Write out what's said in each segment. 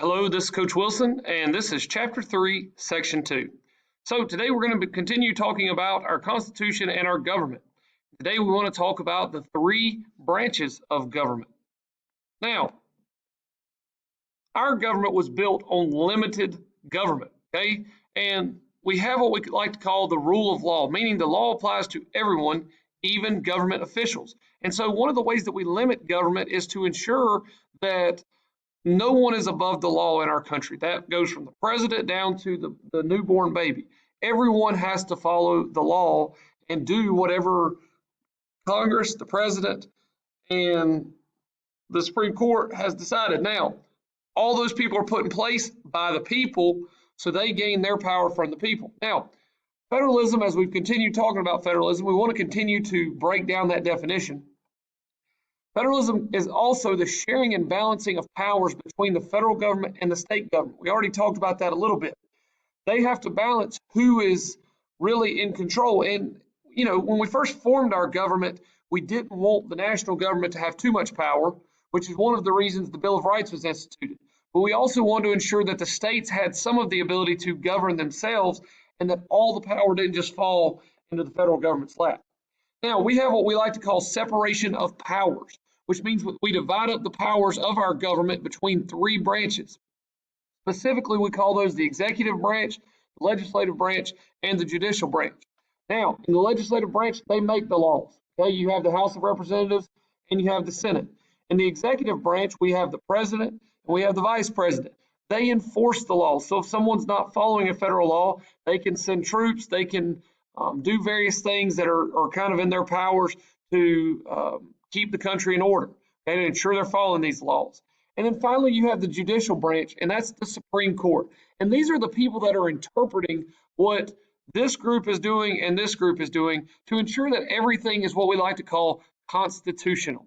Hello, this is Coach Wilson, and this is Chapter 3, Section 2. So today we're going to continue talking about our Constitution and our government. Today we want to talk about the three branches of government. Now, our government was built on limited government, okay? And we have what we like to call the rule of law, meaning the law applies to everyone, even government officials. And so one of the ways that we limit government is to ensure that no one is above the law in our country. That goes from the president down to the newborn baby. Everyone has to follow the law and do whatever Congress, the president, and the Supreme Court has decided. Now, all those people are put in place by the people, so they gain their power from the people. Now, federalism, as we've continued talking about federalism, we want to continue to break down that definition. Federalism is also the sharing and balancing of powers between the federal government and the state government. We already talked about that a little bit. They have to balance who is really in control. And, you know, when we first formed our government, we didn't want the national government to have too much power, which is one of the reasons the Bill of Rights was instituted. But we also wanted to ensure that the states had some of the ability to govern themselves and that all the power didn't just fall into the federal government's lap. Now, we have what we like to call separation of powers, which means we divide up the powers of our government between three branches. Specifically, we call those the executive branch, the legislative branch, and the judicial branch. Now, in the legislative branch, they make the laws. Okay, you have the House of Representatives and you have the Senate. In the executive branch, we have the president and we have the vice president. They enforce the law. So if someone's not following a federal law, they can send troops, they can do various things that are kind of in their powers to keep the country in order and ensure they're following these laws. And then finally, you have the judicial branch, and that's the Supreme Court. And these are the people that are interpreting what this group is doing and this group is doing to ensure that everything is what we like to call constitutional.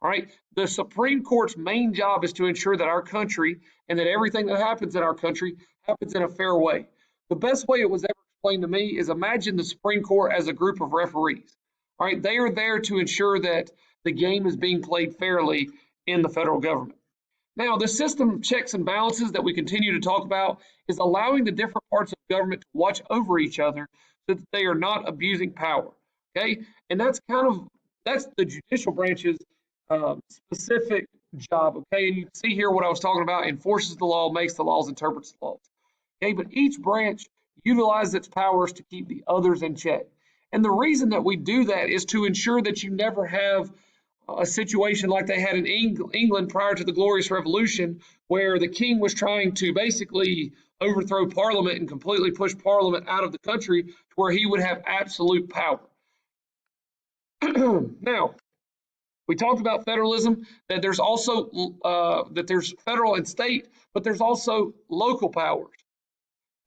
All right, the Supreme Court's main job is to ensure that our country and that everything that happens in our country happens in a fair way. The best way it was ever explained to me is imagine the Supreme Court as a group of referees. All right, they are there to ensure that the game is being played fairly in the federal government. Now, the system of checks and balances that we continue to talk about is allowing the different parts of government to watch over each other so that they are not abusing power. Okay, and that's the judicial branch's specific job. Okay, and you can see here what I was talking about: enforces the law, makes the laws, interprets the laws. Okay, but each branch utilizes its powers to keep the others in check. And the reason that we do that is to ensure that you never have a situation like they had in England prior to the Glorious Revolution, where the king was trying to basically overthrow Parliament and completely push Parliament out of the country to where he would have absolute power. Now, we talked about federalism, that there's also there's federal and state, but there's also local powers.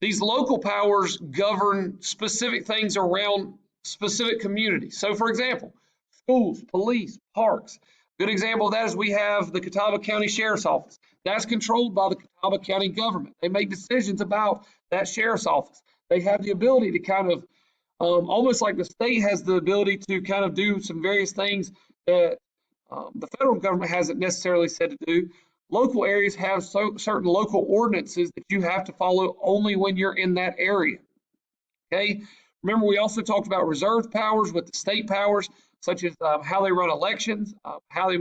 These local powers govern specific things around specific communities. So, for example, schools, police, parks. Good example of that is we have the Catawba County Sheriff's Office. That's controlled by the Catawba County government. They make decisions about that sheriff's office. They have the ability to kind of, almost like the state has the ability to kind of do some various things that the federal government hasn't necessarily said to do. Local areas have certain local ordinances that you have to follow only when you're in that area. Okay. Remember, we also talked about reserved powers with the state powers, such as how they run elections, how they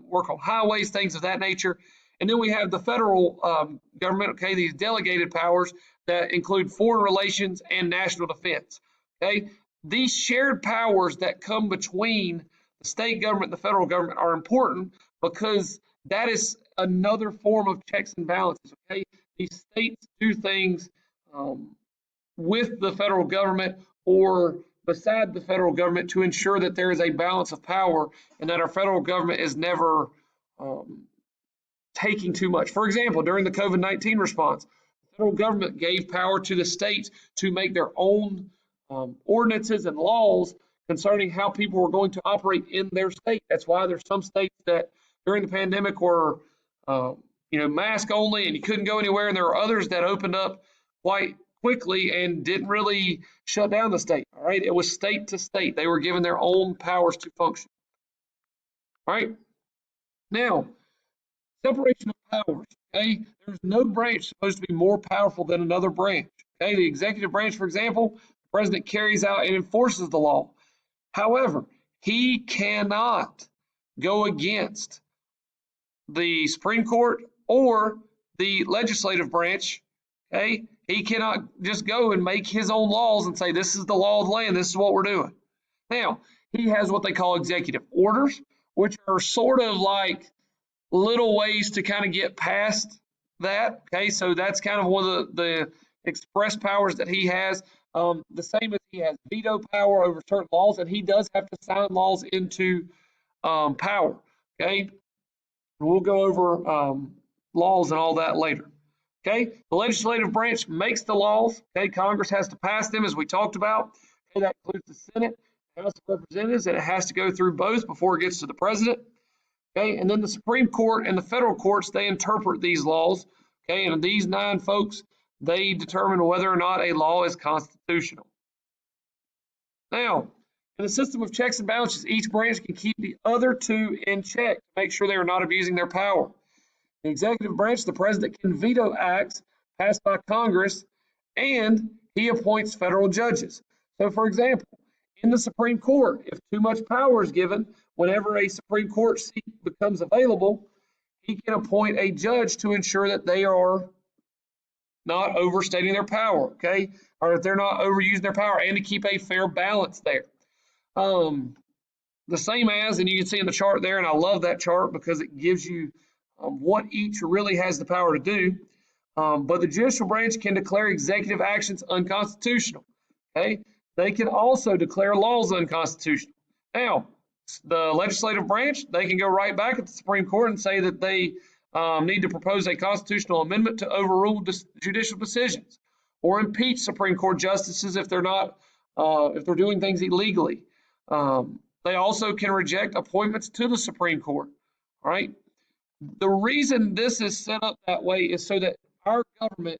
work on highways, things of that nature. And then we have the federal government, okay, these delegated powers that include foreign relations and national defense. Okay, these shared powers that come between the state government and the federal government are important because that is another form of checks and balances. Okay, these states do things with the federal government or beside the federal government to ensure that there is a balance of power and that our federal government is never taking too much. For example, during the COVID-19 response, the federal government gave power to the states to make their own ordinances and laws concerning how people were going to operate in their state. That's why there's some states that during the pandemic were mask only and you couldn't go anywhere, and there were others that opened up quite quickly and didn't really shut down the state. All right, it was state to state. They were given their own powers to function. All right, now separation of powers. Okay, there's there's no branch supposed to be more powerful than another branch. Okay, the executive branch, for example, the president carries out and enforces the law. However, he cannot go against the Supreme Court or the legislative branch. Okay, he cannot just go and make his own laws and say, this is the law of the land, this is what we're doing. Now, he has what they call executive orders, which are sort of like little ways to kind of get past that. Okay, so that's kind of one of the express powers that he has. The same as he has veto power over certain laws, and he does have to sign laws into power. Okay, we'll go over laws and all that later. Okay, the legislative branch makes the laws. Okay, Congress has to pass them, as we talked about. Okay, that includes the Senate, House of Representatives, and it has to go through both before it gets to the president. Okay, and then the Supreme Court and the federal courts, they interpret these laws. Okay, and these 9 folks, they determine whether or not a law is constitutional. Now, in the system of checks and balances, each branch can keep the other 2 in check to make sure they are not abusing their power. In the executive branch, the president can veto acts passed by Congress, and he appoints federal judges. So, for example, in the Supreme Court, if too much power is given, whenever a Supreme Court seat becomes available, he can appoint a judge to ensure that they are not overstating their power, okay? Or that they're not overusing their power, and to keep a fair balance there. The same as, and you can see in the chart there, and I love that chart because it gives you what each really has the power to do. But the judicial branch can declare executive actions unconstitutional, okay? They can also declare laws unconstitutional. Now, the legislative branch, they can go right back at the Supreme Court and say that they need to propose a constitutional amendment to overrule judicial decisions or impeach Supreme Court justices if they're not, if they're doing things illegally. They also can reject appointments to the Supreme Court. All right. The reason this is set up that way is so that our government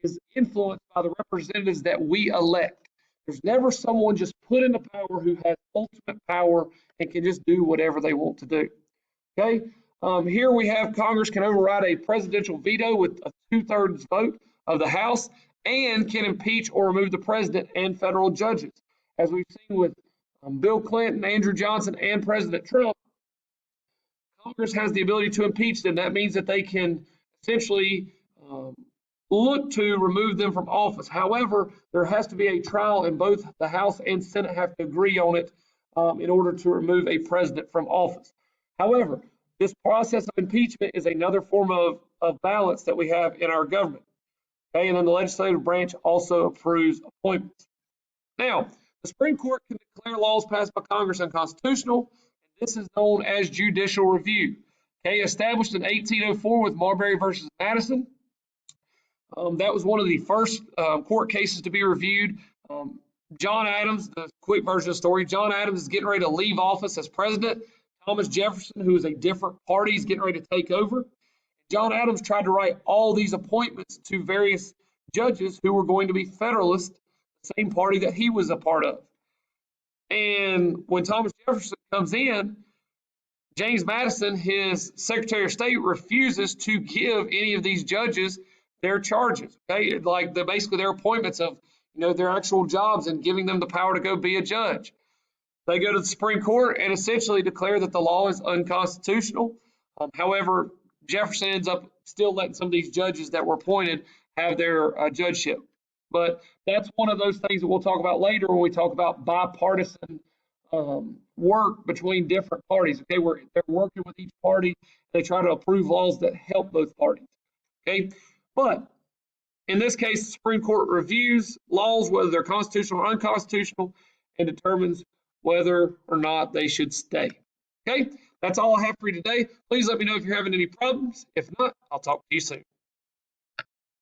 is influenced by the representatives that we elect. There's never someone just put into power who has ultimate power and can just do whatever they want to do. Okay. Here we have Congress can override a presidential veto with a 2/3 vote of the House and can impeach or remove the president and federal judges. As we've seen with Bill Clinton, Andrew Johnson, and President Trump, Congress has the ability to impeach them. That means that they can essentially look to remove them from office. However, there has to be a trial, and both the House and Senate have to agree on it in order to remove a president from office. However, this process of impeachment is another form of balance that we have in our government. Okay, and then the legislative branch also approves appointments. Now, the Supreme Court can declare laws passed by Congress unconstitutional, and this is known as judicial review. Okay, established in 1804 with Marbury versus Madison. That was one of the first court cases to be reviewed. John Adams, the quick version of the story, John Adams is getting ready to leave office as president. Thomas Jefferson, who is a different party, is getting ready to take over. John Adams tried to write all these appointments to various judges who were going to be Federalists, the same party that he was a part of. And when Thomas Jefferson comes in, James Madison, his Secretary of State, refuses to give any of these judges their charges, okay? Like basically their appointments of, their actual jobs and giving them the power to go be a judge. They go to the Supreme Court and essentially declare that the law is unconstitutional. However, Jefferson ends up still letting some of these judges that were appointed have their judgeship. But that's one of those things that we'll talk about later when we talk about bipartisan work between different parties. Okay, they're working with each party. They try to approve laws that help both parties. Okay, but in this case, the Supreme Court reviews laws, whether they're constitutional or unconstitutional, and determines whether or not they should stay. Okay, that's all I have for you today. Please let me know if you're having any problems. If not, I'll talk to you soon.